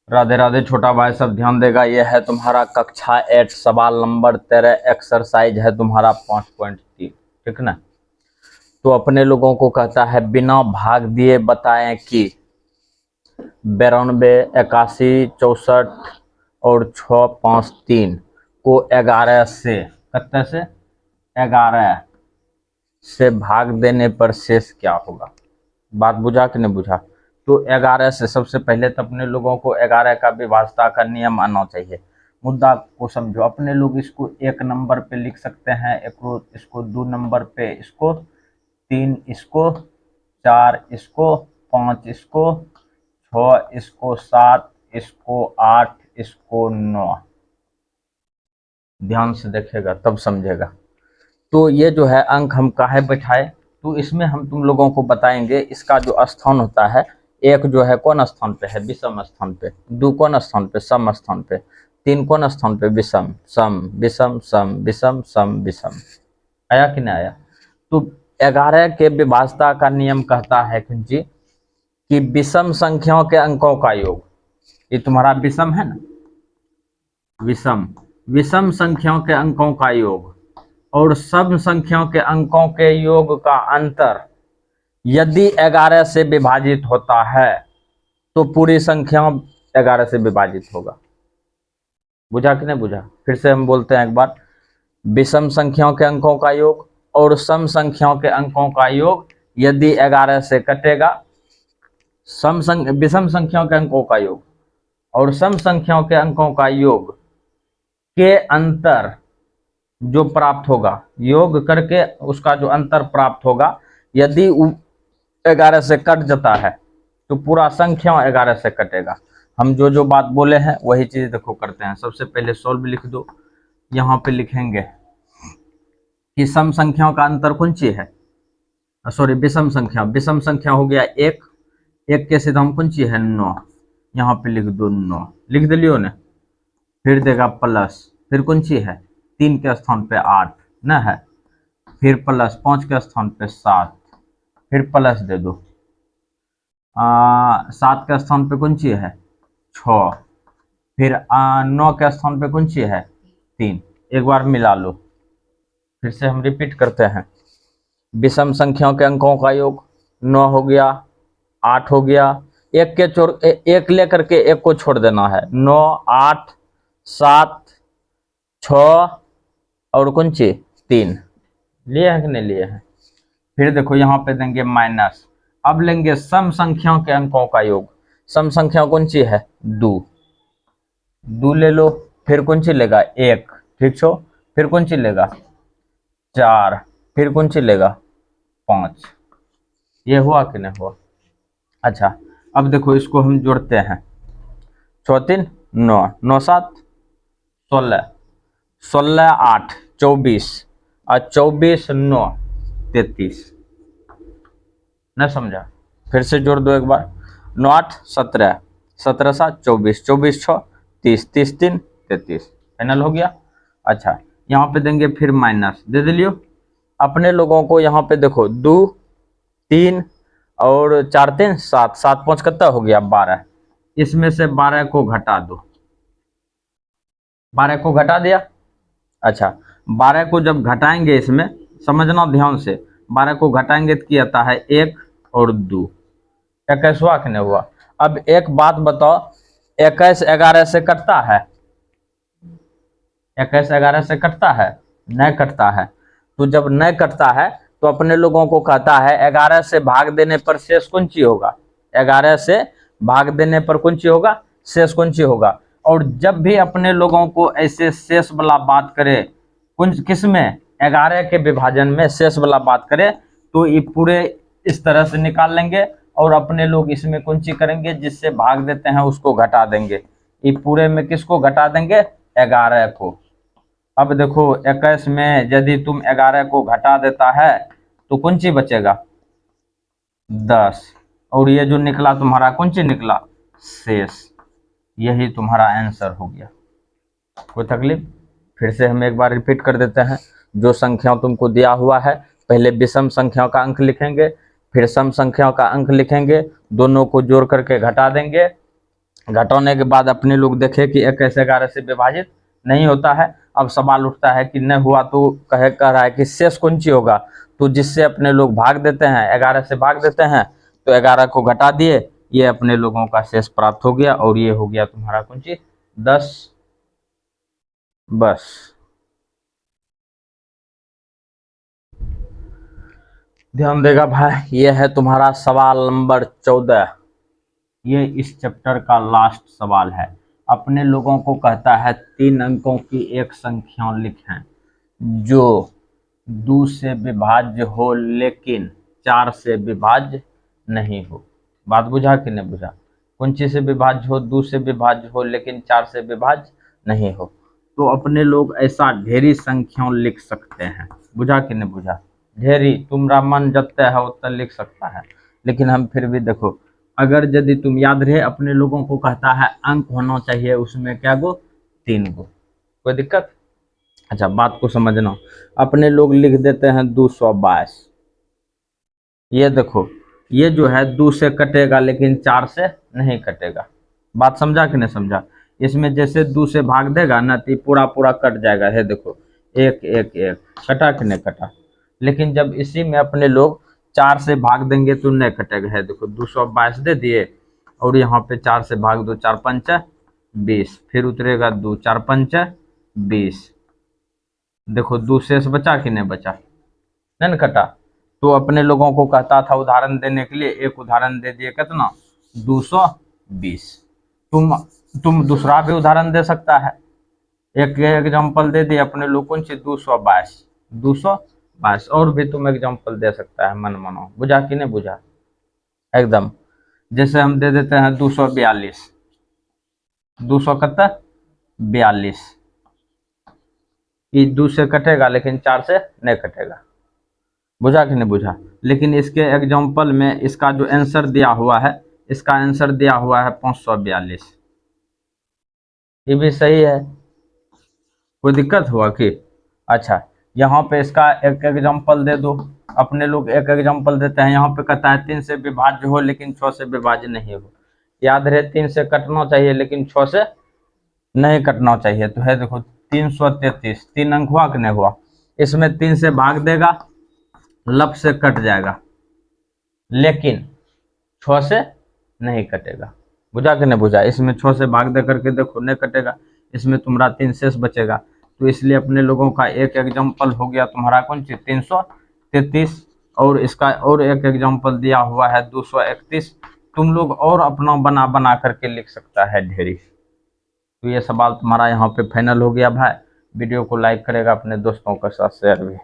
राधे राधे छोटा भाई, सब ध्यान देगा। यह है तुम्हारा कक्षा 8 सवाल नंबर 13, एक्सरसाइज है तुम्हारा 5.3। ठीक ना। तो अपने लोगों को कहता है बिना भाग दिए बताएं कि 92, 81, 64 और 653 को 11 से कितने से 11 से भाग देने पर शेष क्या होगा। बात बुझा कि नहीं बुझा। तो 11 से सबसे पहले तो अपने लोगों को 11 का विभाज्यता का नियम आना चाहिए। मुद्दा को समझो। अपने लोग इसको 1 नंबर पे लिख सकते हैं, इसको 2 नंबर पे, इसको 3, इसको 4, इसको 5, इसको 6, इसको 7, इसको 8, इसको 9। ध्यान से देखेगा तब समझेगा। तो ये जो है अंक हम काहे बैठाए, तो इसमें हम तुम लोगों को बताएंगे इसका जो स्थान होता है। एक जो है कौन स्थान पे है, विषम स्थान पे। 2 कौन स्थान पे, सम स्थान पे। 3 कौन स्थान पे, विषम, सम, विषम, सम, विषम, सम, विषम। आया कि नहीं आया। तो 11 के विभाज्यता का नियम कहता है कि विषम संख्याओं के अंकों का योग। ये तुम्हारा विषम है ना, विषम विषम संख्याओं के अंकों का योग और सम संख्याओं के अंकों के योग का अंतर यदि 11 से विभाजित होता है तो पूरी संख्या 11 से विभाजित होगा। बुझा कि नहीं बुझा। फिर से हम बोलते हैं एक बार। विषम संख्याओं के अंकों का योग और सम संख्याओं के अंकों का योग यदि 11 से कटेगा, विषम संख्याओं के अंकों का योग और सम संख्याओं के अंकों का योग के अंतर जो प्राप्त होगा, योग करके उसका जो अंतर प्राप्त होगा, यदि 11 से कट जाता है तो पूरा संख्या 11 से कटेगा। हम जो बात बोले हैं वही चीज देखो करते हैं। सबसे पहले सोल्व लिख दो। यहाँ पे लिखेंगे कि सम संख्याओं का अंतर कौन सी है, सॉरी विषम संख्या हो गया 1, 1 के सीधा कौन सी है 9। यहाँ पे लिख दो 9, लिख दिलियो ने। फिर देगा प्लस, फिर कौन सी है 3 के स्थान पे 8 न है, फिर प्लस 5 के स्थान पे 7, फिर प्लस दे दो 7 के स्थान पे कौन सी है 6, फिर 9 के स्थान पे कौन सी है 3। एक बार मिला लो। फिर से हम रिपीट करते हैं। विषम संख्याओं के अंकों का योग 9 हो गया, 8 हो गया, एक लेकर के एक को छोड़ देना है। 9, 8, 7, 6 और कौन सी 3। लिए हैं कि नहीं लिए हैं। फिर देखो यहाँ पे देंगे माइनस। अब लेंगे सम संख्याओं के अंकों का योग। सम संख्या कौन सी है 2 ले लो। फिर कौन सी लेगा 1, ठीक छो। फिर कौन सी लेगा 4, फिर कौन सी लेगा 5। ये हुआ कि नहीं हुआ। अच्छा, अब देखो इसको हम जोड़ते हैं। 6 3 9, 9 7 16, 16 8 24 और 24 9 33। न समझा। फिर से जोड़ दो एक बार। 9 8 17, 17 7 24, 24 6 30, 30 3 33। फाइनल हो गया। अच्छा, यहाँ पे देंगे फिर माइनस दे दिलियो। अपने लोगों को यहाँ पे देखो 2 3 और 4 3 7, 7 5 कितना हो गया 12। इसमें से 12 को घटा दो। 12 को घटा दिया। अच्छा, 12 को जब घटाएंगे, इसमें समझना ध्यान से, 12 को घटाएंगे तो क्या आता है 1 और 2। 21 हुआ कि नहीं हुआ। अब एक बात बताओ, 21 11 से कटता है, 21 11 से कटता है, नहीं कटता है। तो जब नहीं कटता है तो अपने लोगों को कहता है 11 से भाग देने पर शेष कौन सी होगा। 11 से भाग देने पर कौन सी होगा, शेष कौन सी होगा। और जब भी अपने लोगों को ऐसे शेष वाला बात करे, किस में 11 के विभाजन में शेष वाला बात करे, तो ये पूरे इस तरह से निकाल लेंगे और अपने लोग इसमें कौन सी करेंगे, जिससे भाग देते हैं उसको घटा देंगे। ये पूरे में किसको घटा देंगे 11 को। अब देखो 21 में यदि तुम 11 को घटा देता है तो कौन सी बचेगा 10। और ये जो निकला तुम्हारा कौन सी निकला शेष। यही तुम्हारा आंसर हो गया। कोई तकलीफ। फिर से हम एक बार रिपीट कर देते हैं। जो संख्या तुमको दिया हुआ है, पहले विषम संख्याओं का अंक लिखेंगे, फिर सम संख्याओं का अंक लिखेंगे, दोनों को जोड़ करके घटा देंगे, घटाने के बाद अपने लोग देखे कि 21 से विभाजित नहीं होता है। अब सवाल उठता है कि नहीं हुआ तो कह रहा है कि शेष कौन सी होगा, तो जिससे अपने लोग भाग देते हैं, 11 से भाग देते हैं, तो 11 को घटा दिए, ये अपने लोगों का शेष प्राप्त हो गया, और ये हो गया तुम्हारा कौन सी 10। बस ध्यान देगा भाई, ये है तुम्हारा सवाल नंबर 14। ये इस चैप्टर का लास्ट सवाल है। अपने लोगों को कहता है 3 अंकों की एक संख्या लिखें जो 2 से विभाज्य हो लेकिन 4 से विभाज्य नहीं हो। बात बुझा कि नहीं बुझा? कौन चीज से विभाज्य हो? 2 से विभाज्य हो लेकिन 4 से विभाज्य नहीं हो। तो अपने लोग ऐसा ढेरी संख्या लिख सकते हैं। बुझा कि नहीं बुझा? ढेरी, तुम्हारा मन जतता है उतना लिख सकता है, लेकिन हम फिर भी देखो, अगर यदि तुम याद रहे, अपने लोगों को कहता है अंक होना चाहिए उसमें क्या गो? 3 गो। कोई दिक्कत? अच्छा, बात को समझना। अपने लोग लिख देते हैं 222। ये देखो, ये जो है 2 से कटेगा लेकिन 4 से नहीं कटेगा। बात समझा कि नहीं समझा? इसमें जैसे 2 से भाग देगा ना तो पूरा पूरा कट जाएगा। है देखो, 1 1 1 कटा कि नहीं कटा? लेकिन जब इसी में अपने लोग 4 से भाग देंगे तो नहीं कटेगा। है देखो, 222 दे दिए और यहाँ पे 4 से भाग दो, 4 पंच 20, फिर उतरेगा 2, 4 पंच 20। देखो 2 शेष बचा कि नहीं बचा? नहीं कटा। तो अपने लोगों को कहता था उदाहरण देने के लिए, एक उदाहरण दे दिए, कितना? 220। तुम दूसरा भी उदाहरण दे सकता है। एक एग्जांपल दे दिए अपने लोग, कौन सी? 222 और भी तुम एग्जांपल दे सकता है मन मानो। बुझा कि नहीं बुझा? एकदम। जैसे हम दे देते हैं 242। 200 कितना? 42। ये 2 से कटेगा लेकिन 4 से नहीं कटेगा। बुझा कि नहीं बुझा? लेकिन इसके एग्जांपल में इसका जो आंसर दिया हुआ है, इसका आंसर दिया हुआ है 542। ये भी सही है। कोई दिक्कत हुआ कि? अच्छा, यहाँ पे इसका एक एग्जांपल दे दो। अपने लोग एक एग्जांपल देते हैं, यहाँ पे कहता है 3 से विभाज्य हो लेकिन 6 से विभाज्य नहीं हो। याद रहे 3 से कटना चाहिए लेकिन 6 से नहीं कटना चाहिए। तो है देखो 333, 3 अंक हुआ कि नहीं हुआ? इसमें 3 से भाग देगा, लब से कट जाएगा, लेकिन 6 से नहीं कटेगा। बुझा कि नहीं बुझा? इसमें 6 से भाग दे करके देखो, नहीं कटेगा, इसमें तुम्हारा 3 शेष बचेगा। तो इसलिए अपने लोगों का एक एग्जाम्पल हो गया तुम्हारा कौन सी? 333। और इसका और एक एग्जाम्पल दिया हुआ है 231। तुम लोग और अपना बना बना करके लिख सकता है ढेरी। तो ये सवाल तुम्हारा यहाँ पे फाइनल हो गया भाई। वीडियो को लाइक करेगा, अपने दोस्तों के साथ शेयर भी।